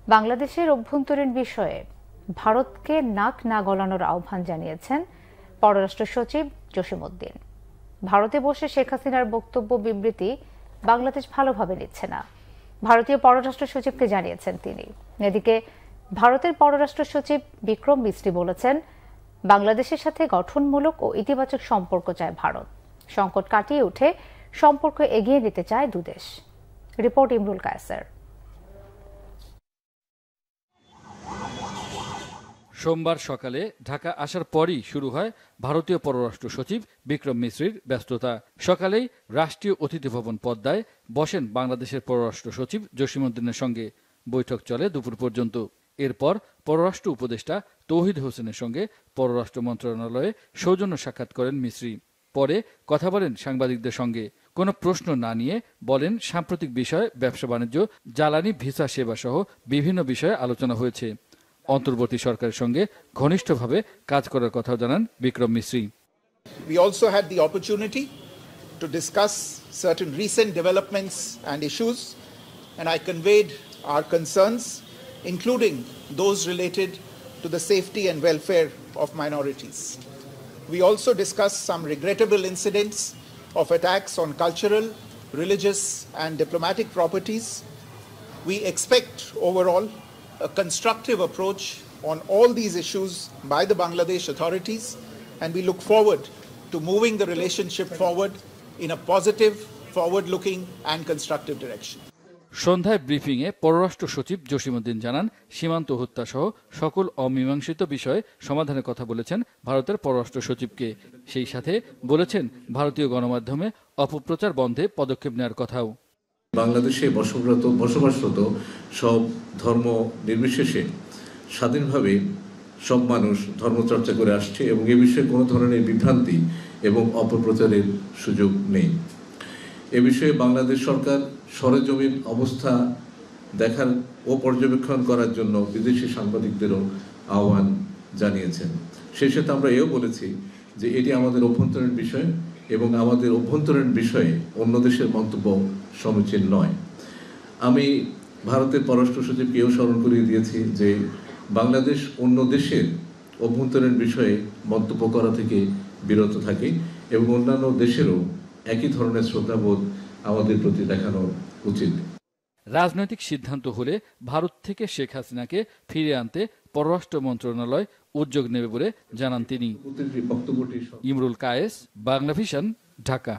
বাংলাদেশের অভ্যন্তরীণ বিষয়ে ভারতকে নাক না গলানোর আহ্বান জানিয়েছেন পররাষ্ট্র সচিব জসিমউদ্দিন। ভারতে বসে শেখ হাসিনার বক্তব্য বিবৃতি বাংলাদেশ ভালোভাবে নিচ্ছে না, ভারতীয় পররাষ্ট্র সচিবকে জানিয়েছেন তিনি। এদিকে ভারতের পররাষ্ট্র সচিব বিক্রম মিস্ত্রি বলেছেন, বাংলাদেশের সাথে গঠনমূলক ও ইতিবাচক সম্পর্ক চায় ভারত। সংকট কাটিয়ে উঠে সম্পর্ক এগিয়ে নিতে চায় দুদেশ। রিপোর্ট ইমরুল কায়েসের। সোমবার সকালে ঢাকা আসার পরই শুরু হয় ভারতীয় পররাষ্ট্র সচিব বিক্রম মিশ্রির ব্যস্ততা। সকালেই রাষ্ট্রীয় অতিথি ভবন পদ্মায় বসেন বাংলাদেশের পররাষ্ট্র সচিব জসিমউদ্দিনের সঙ্গে। বৈঠক চলে দুপুর পর্যন্ত। এরপর পররাষ্ট্র উপদেষ্টা তৌহিদ হোসেনের সঙ্গে পররাষ্ট্র মন্ত্রণালয়ে সৌজন্য সাক্ষাৎ করেন মিশ্রি। পরে কথা বলেন সাংবাদিকদের সঙ্গে। কোনো প্রশ্ন না নিয়ে বলেন, সাম্প্রতিক বিষয়, ব্যবসা বাণিজ্য, জ্বালানি, ভিসা সেবা সহ বিভিন্ন বিষয়ে আলোচনা হয়েছে। অন্তর্বর্তী সরকারের সঙ্গে ঘনিষ্ঠভাবে কাজ করার কথাও জানান Vikram Misri. We also had the opportunity to discuss certain recent developments and issues, and I conveyed our concerns, including those related to the safety and welfare of minorities. We also discussed some regrettable incidents of attacks on cultural, religious, and diplomatic properties. We expect overall a constructive approach on all these issues by the Bangladesh authorities, and we look forward to moving the relationship forward in a positive, forward-looking and constructive direction. সন্ধ্যায় ব্রিফিংয়ে পররাষ্ট্র সচিব জসিমউদ্দিন জানান, সীমান্ত হত্যা সহ সকল অমীমাংসিত বিষয়ে সমাধানের কথা বলেছেন ভারতের পররাষ্ট্র সচিবকে। সেই সাথে বলেছেন, ভারতীয় গণমাধ্যমে অপপ্রচার বন্ধে পদক্ষেপ নেওয়ার কথাও। বাংলাদেশে বসবাসরত সব ধর্ম নির্বিশেষে স্বাধীনভাবে সব মানুষ ধর্মচর্চা করে আসছে এবং এ বিষয়ে কোনো ধরনের বিভ্রান্তি এবং অপপ্রচারের সুযোগ নেই। এ বিষয়ে বাংলাদেশ সরকার সরেজমিন অবস্থা দেখার ও পর্যবেক্ষণ করার জন্য বিদেশি সাংবাদিকদেরও আহ্বান জানিয়েছেন। সেই সাথে আমরা এও বলেছি যে এটি আমাদের অভ্যন্তরীণ বিষয় এবং আমাদের অভ্যন্তরীণ বিষয়ে অন্য দেশের মন্তব্য সমীচীন নয়। আমি ভারতের পররাষ্ট্র সচিবকেও স্মরণ করিয়ে দিয়েছি যে বাংলাদেশ অন্য দেশের অভ্যন্তরীণ বিষয়ে মন্তব্য করা থেকে বিরত থাকে এবং অন্যান্য দেশেরও একই ধরনের শ্রদ্ধাবোধ আমাদের প্রতি দেখানো উচিত। রাজনৈতিক সিদ্ধান্ত হলে ভারত থেকে শেখ হাসিনাকে ফিরিয়ে আনতে পররাষ্ট্র মন্ত্রণালয় উদ্যোগ নেবে বলে জানান তিনি। ইমরুল কায়েস, বাংলাভিশন, ঢাকা।